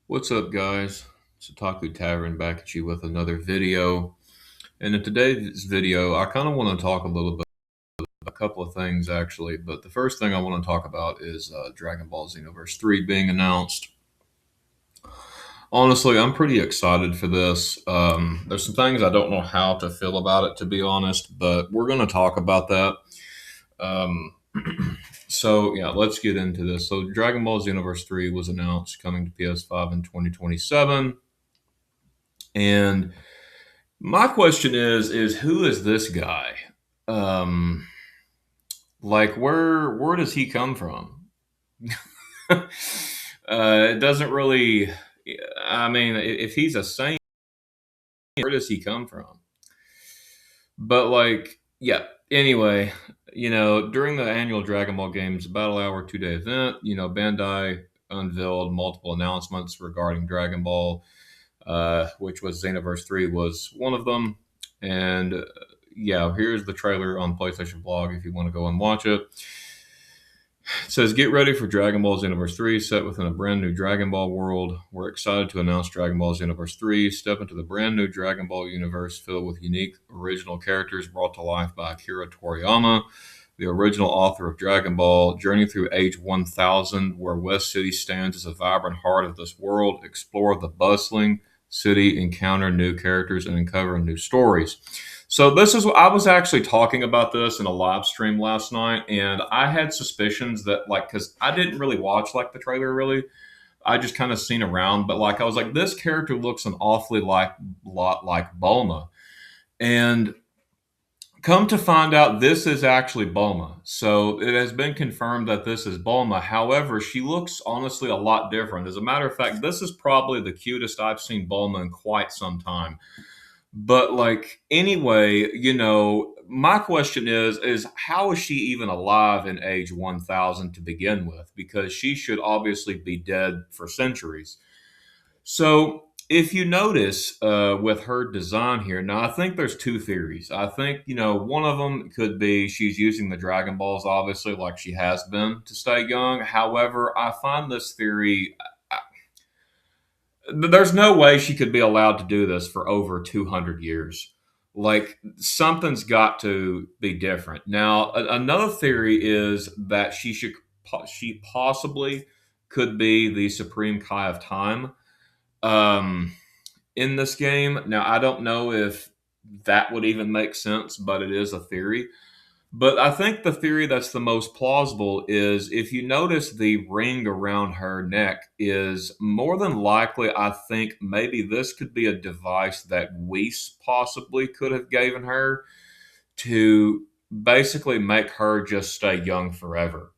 What's up, guys? It's Otaku Tavern back at you with another video. And in today's video, I kind of want to talk a little bit, a couple of things actually. But the first thing I want to talk about is Dragon Ball Xenoverse 3 being announced. Honestly, I'm pretty excited for this. There's some things I don't know how to feel about it, to be honest, but we're going to talk about that. Um, so, yeah, let's get into this. So, Dragon Ball Xenoverse 3 was announced coming to PS5 in 2027. And my question is who is this guy? Um, like where does he come from? It doesn't really. I mean, if he's a saint, where does he come from? But like, yeah. Anyway, during the annual Dragon Ball Games Battle Hour 2-day event, Bandai unveiled multiple announcements regarding Dragon Ball, which was Xenoverse 3 was one of them. And yeah, here's the trailer on PlayStation Blog if you want to go and watch it. It says, "Get ready for Dragon Ball Xenoverse 3, set within a brand new Dragon Ball world. We're excited to announce Dragon Ball Xenoverse 3. Step into the brand new Dragon Ball universe filled with unique, original characters brought to life by Akira Toriyama, the original author of Dragon Ball. Journey through age 1000, where West City stands as a vibrant heart of this world. Explore the bustling city, encounter new characters, and uncover new stories." So this is I was actually talking about this in a live stream last night, and I had suspicions that like because I didn't really watch like the trailer really, I just kind of seen around, but like I was like this character looks an awfully lot like Bulma, and come to find out this is actually Bulma. So it has been confirmed that this is Bulma. However, she looks honestly a lot different. As a matter of fact, this is probably the cutest I've seen Bulma in quite some time. But like anyway, my question is how is she even alive in age 1000 to begin with? Because she should obviously be dead for centuries. So if you notice with her design here, now I think there's two theories. I think one of them could be she's using the Dragon Balls, obviously, like she has been to stay young. However, I find this theory there's no way she could be allowed to do this for over 200 years. Like something's got to be different. Now, another theory is that she possibly could be the Supreme Kai of Time um, in this game. Now, I don't know if that would even make sense, but it is a theory. But I think the theory that's the most plausible is if you notice the ring around her neck is more than likely, I think maybe this could be a device that Weiss possibly could have given her to basically make her just stay young forever.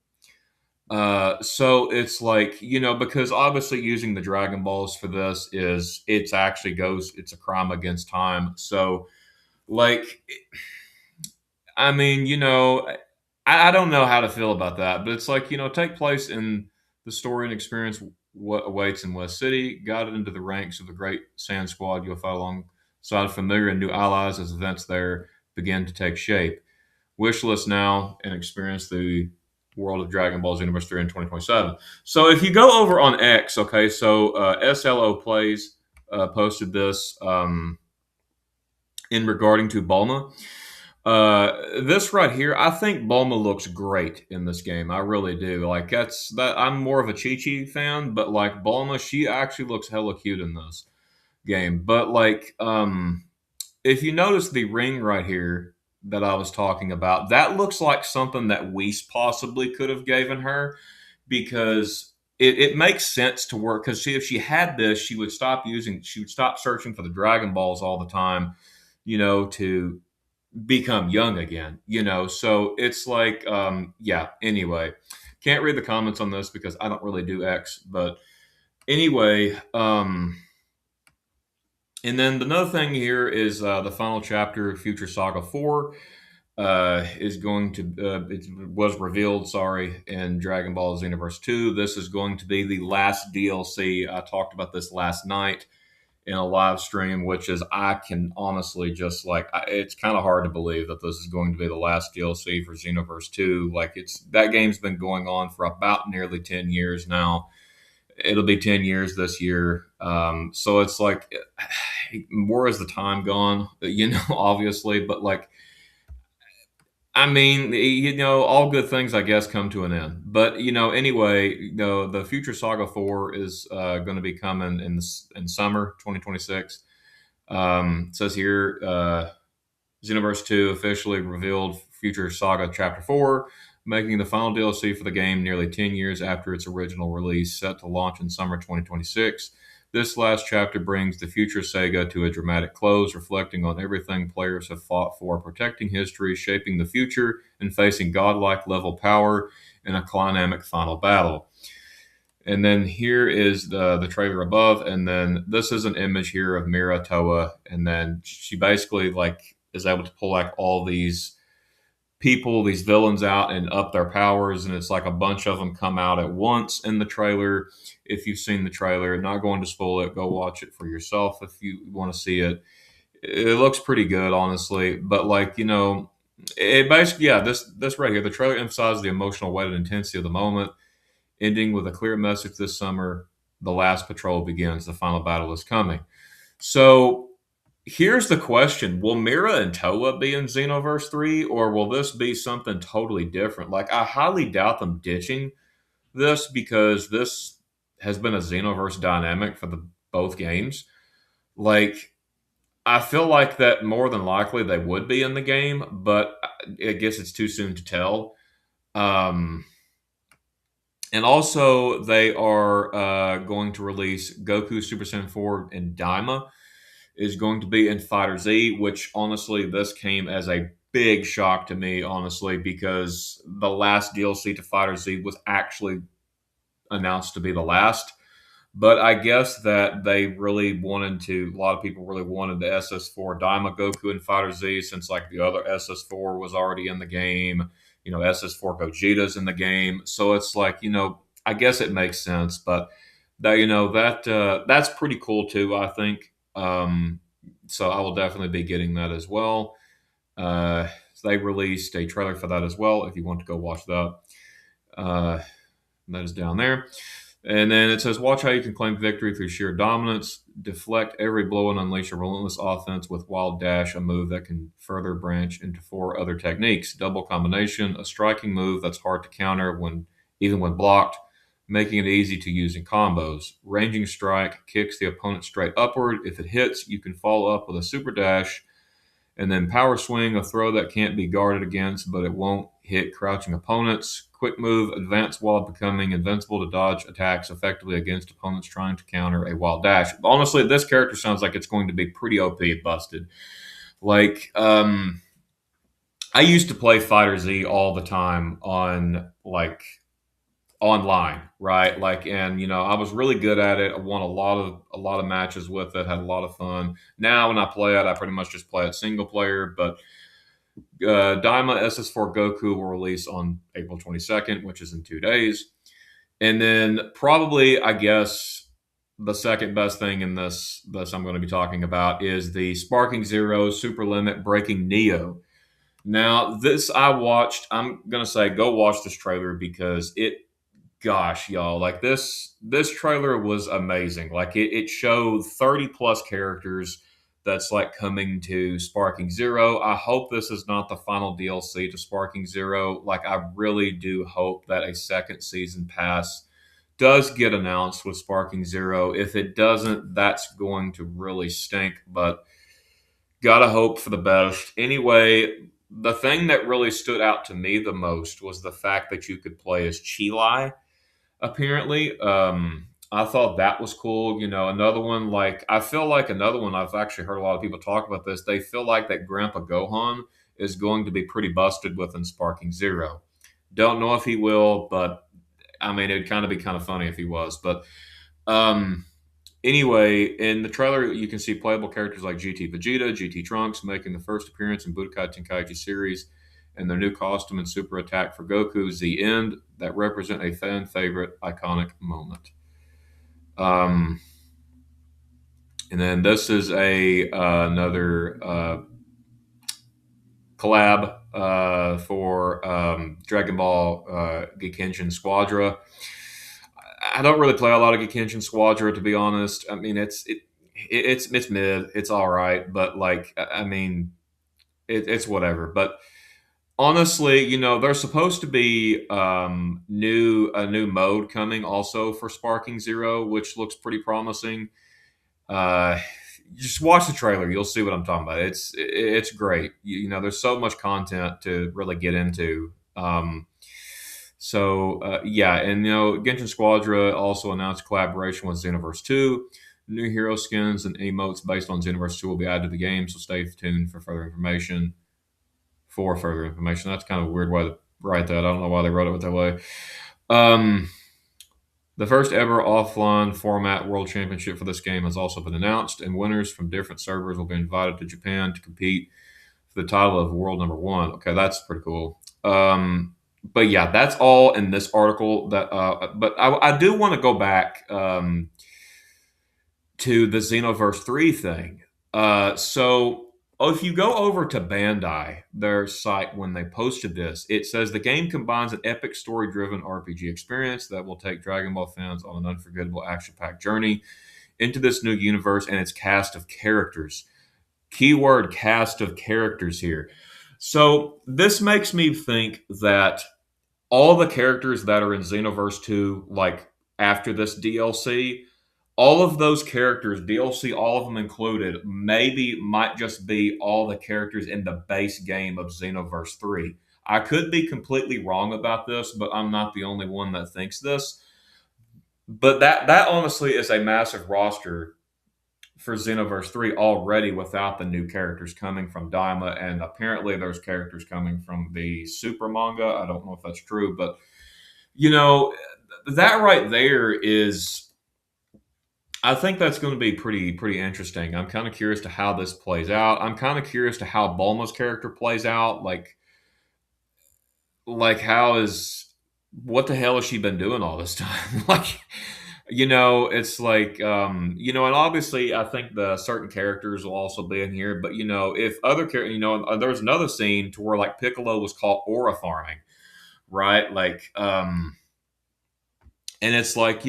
So it's like, because obviously using the Dragon Balls for this it's a crime against time. So, like, I mean, I don't know how to feel about that, but it's like, take place in the story and experience what awaits in West City. Guided into the ranks of the Great Sand Squad, you'll fight alongside familiar and new allies as events there begin to take shape. Wish list now and experience the world of Dragon Ball Xenoverse 3 in 2027. So if you go over on X, okay, so SLO Plays posted this in regarding to Bulma. This right here, I think Bulma looks great in this game. I really do. Like that's that. I'm more of a Chi Chi fan, but like Bulma, she actually looks hella cute in this game. But like, if you notice the ring right here that I was talking about, that looks like something that Weiss possibly could have given her because it makes sense to work. Because see, if she had this, she would stop searching for the Dragon Balls all the time, to become young again, so it's like yeah, anyway, can't read the comments on this because I don't really do X, but anyway, and then another thing here is the final chapter of Future Saga 4 is going to it was revealed, sorry, in Dragon Ball Xenoverse 2. This is going to be the last DLC. I talked about this last night in a live stream, which is I can honestly just like it's kind of hard to believe that this is going to be the last DLC for Xenoverse 2. Like that game's been going on for about nearly 10 years now, It'll be 10 years this year. So it's like, where has the time gone? Obviously, but like, I mean, all good things, I guess, come to an end. But anyway, the Future Saga 4 is going to be coming in summer 2026. It says here, Xenoverse 2 officially revealed Future Saga Chapter 4, making the final DLC for the game nearly 10 years after its original release, set to launch in summer 2026. This last chapter brings the future saga to a dramatic close, reflecting on everything players have fought for, protecting history, shaping the future, and facing godlike level power in a climactic final battle. And then here is the trailer above, and then this is an image here of Mira Toa, and then she basically like is able to pull like all these people, these villains out and up their powers, and it's like a bunch of them come out at once in the trailer. If you've seen the trailer, not going to spoil it, go watch it for yourself if you want to see it. It looks pretty good, honestly, but like it basically, yeah, this right here, the trailer emphasizes the emotional weight and intensity of the moment, ending with a clear message this summer: the last patrol begins, the final battle is coming. So here's the question: will Mira and Toa be in Xenoverse 3, or will this be something totally different? Like, I highly doubt them ditching this because this has been a Xenoverse dynamic for the both games. Like, I feel like that more than likely they would be in the game, but I guess it's too soon to tell. Um, and also, they are going to release Goku Super Saiyan 4 and Daima is going to be in Fighter Z, which honestly, this came as a big shock to me, honestly, because the last DLC to Fighter Z was actually announced to be the last. But I guess that they really wanted to, a lot of people really wanted the SS4 Daima Goku and Fighter Z since like the other SS4 was already in the game. SS4 Gogeta's in the game. So it's like, I guess it makes sense, but that's pretty cool too, I think. So I will definitely be getting that as well. So they released a trailer for that as well if you want to go watch that. Uh, that is down there. And then it says, watch how you can claim victory through sheer dominance, deflect every blow, and unleash a relentless offense with Wild Dash, a move that can further branch into four other techniques. Double combination, a striking move that's hard to counter even when blocked, making it easy to use in combos. Ranging strike kicks the opponent straight upward. If it hits, you can follow up with a super dash, and then power swing, a throw that can't be guarded against, but it won't hit crouching opponents. Quick move, advance while becoming invincible to dodge attacks effectively against opponents trying to counter a wild dash. Honestly, this character sounds like it's going to be pretty OP busted. Like, I used to play Fighter Z all the time on like online, right? Like, and I was really good at it. I won a lot of matches with it, had a lot of fun. Now when I play it, I pretty much just play it single player, but Daima SS4 Goku will release on April 22nd, which is in 2 days. And then probably, I guess, the second best thing in this I'm going to be talking about is the Sparking Zero Super Limit Breaking Neo. Now, this I watched. I'm going to say go watch this trailer because gosh, y'all, like this trailer was amazing. Like it showed 30 plus characters that's like coming to Sparking Zero. I hope this is not the final DLC to Sparking Zero. Like I really do hope that a second season pass does get announced with Sparking Zero. If it doesn't, that's going to really stink, but gotta hope for the best. Anyway, the thing that really stood out to me the most was the fact that you could play as Chilai apparently. I thought that was cool. Another one, like, I feel like another one, I've actually heard a lot of people talk about this. They feel like that Grandpa Gohan is going to be pretty busted within Sparking Zero. Don't know if he will, but I mean, it'd kind of be kind of funny if he was. But um, anyway, in the trailer, you can see playable characters like GT Vegeta, GT Trunks making the first appearance in Budokai Tenkaichi series, and their new costume and super attack for Goku Z End that represent a fan favorite iconic moment. Um, and then this is a another collab for Dragon Ball Gekenshin Squadra. I don't really play a lot of Genshin Squadra, to be honest. I mean, it's mid, it's all right, but like I mean, it's whatever. But honestly, there's supposed to be a new mode coming also for Sparking Zero, which looks pretty promising. Uh, just watch the trailer; you'll see what I'm talking about. It's great. There's so much content to really get into. Yeah, and Genshin Squadra also announced collaboration with Xenoverse 2. New hero skins and emotes based on Xenoverse 2 will be added to the game, so stay tuned for further information. For further information, that's kind of a weird way to write that. I don't know why they wrote it that way. Um, the first ever offline format world championship for this game has also been announced, and winners from different servers will be invited to Japan to compete for the title of world number one. Okay, that's pretty cool. But yeah, that's all in this article. But I do want to go back to the Xenoverse 3 thing. If you go over to Bandai, their site, when they posted this, it says the game combines an epic story driven RPG experience that will take Dragon Ball fans on an unforgettable action packed journey into this new universe and its cast of characters. Keyword cast of characters here. So this makes me think that all the characters that are in Xenoverse 2, like after this DLC, all of those characters, DLC, all of them included, maybe might just be all the characters in the base game of Xenoverse 3. I could be completely wrong about this, but I'm not the only one that thinks this. But that honestly is a massive roster for Xenoverse 3 already without the new characters coming from Daima, and apparently there's characters coming from the Super manga. I don't know if that's true, but you know, that right there is, I think that's going to be pretty interesting. I'm kind of curious to how this plays out. I'm kind of curious to how Bulma's character plays out. Like how is what the hell has she been doing all this time? Like, it's like and obviously I think the certain characters will also be in here, but if other characters, there's another scene to where like Piccolo was caught aura farming, right? Like, and it's like,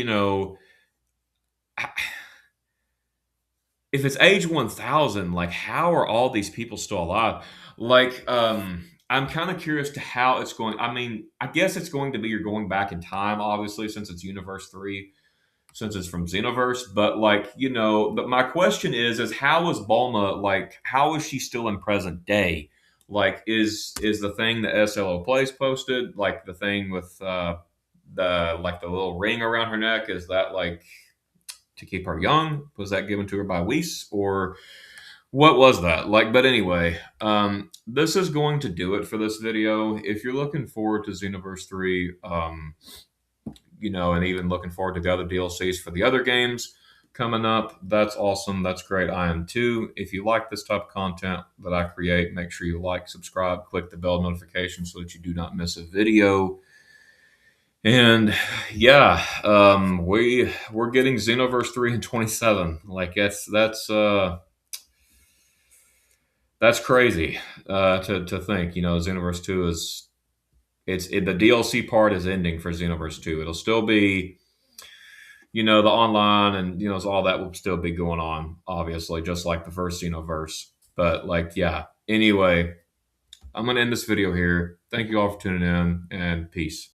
if it's age 1000, like how are all these people still alive? Like, I'm kind of curious to how it's going. I mean, I guess it's going to be you're going back in time, obviously, since it's Universe 3, since it's from Xenoverse. But like, but my question is how is Bulma, like, how is she still in present day? Like, is the thing that SLO Plays posted, like the thing with the little ring around her neck, is that like to keep her young? Was that given to her by Whis, or what was that like? But anyway, this is going to do it for this video. If you're looking forward to Xenoverse 3, and even looking forward to the other DLCs for the other games coming up, that's awesome. That's great. I am too. If you like this type of content that I create, make sure you like, subscribe, click the bell notification so that you do not miss a video. And yeah, we're getting Xenoverse 3 in 27. Like that's crazy to think. Xenoverse 2 is the DLC part is ending for Xenoverse 2. It'll still be the online and all that will still be going on, obviously, just like the first Xenoverse. But like, yeah. Anyway, I'm gonna end this video here. Thank you all for tuning in, and peace.